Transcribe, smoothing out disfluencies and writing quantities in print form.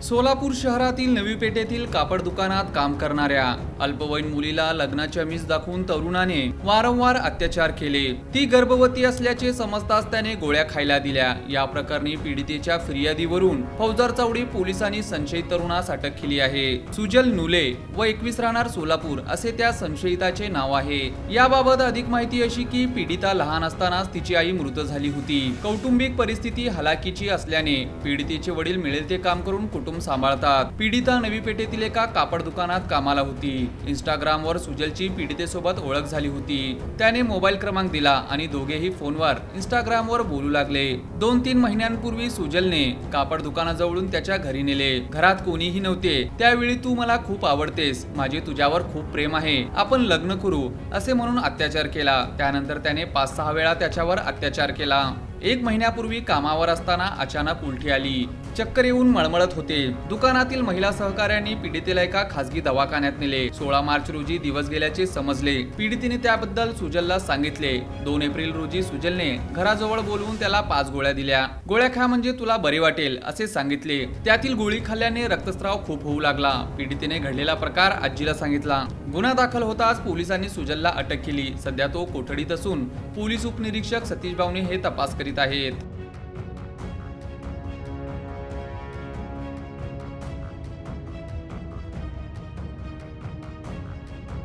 सोलापूर शहरातील नवी पेठेतील कापड दुकानात काम करणाऱ्या अल्पवयीन मुलीला लग्नाची आमिष दाखवून तरुणाने वारंवार अत्याचार केले। ती गर्भवती असल्याचे समजताच त्याने गोळ्या खायला दिल्या। या प्रकरणी पीडितेच्या फिर्यादीवरून फौजदार चावडी पोलिसांनी संशयित तरुणास अटक केली आहे। सुजल नुले व 21 राहणार सोलापूर असे त्या संशयिताचे नाव आहे। याबाबत अधिक माहिती अशी की पीडिता लहान असतानाच तिची आई मृत झाली होती। कौटुंबिक परिस्थिती हलाखीची असल्याने पीडितेचे वडील मिळेल ते काम करून कुटुंब सांभाळतात। पीडिता नवी पेठेतील एका कापड दुकानात कामाला होती। इंस्टाग्रामवर सुजलची पीडितेसोबत ओळख झाली होती। त्याने मोबाईल क्रमांक दिला आणि दोघेही फोनवर इंस्टाग्रामवर बोलू लागले। 2-3 महिन्यांपूर्वी सुजलने कापड दुकानाजवळून त्याच्या घरी नेले। घरात कोणीही नव्हते। त्यावेळी तू मला खूप आवडतेस, माझे तुझ्यावर खूप प्रेम आहे, आपण लग्न करू असे म्हणून अत्याचार केला। त्यानंतर त्याने 5-6 वेळा त्याच्यावर अत्याचार केला। 1 महिन्यापूर्वी कामावर असताना अचानक उलटी आली, चक्कर येऊन मळमळत होते। दुकानातील महिला सहकाऱ्यांनी पीडितेला एका खासगी दवाखान्यात नेले। 16 मार्च रोजी दिवस गेल्याचे समजले। पीडितेने त्याबद्दल सुजलला सांगितले। 2 एप्रिल रोजी सुजलने घराजवळ बोलवून त्याला 5 गोळ्या दिल्या। गोळ्या खा म्हणजे तुला बरे वाटेल असे सांगितले। त्यातील गोळी खाल्ल्याने रक्तस्राव खूप होऊ लागला। पीडितेने घडलेला प्रकार आजीला सांगितला। गुन्हा दाखल होताच पोलिसांनी सुजलला अटक केली। सध्या तो कोठडीत असून पोलीस उपनिरीक्षक सतीश बावणे हे तपास करीत आहेत।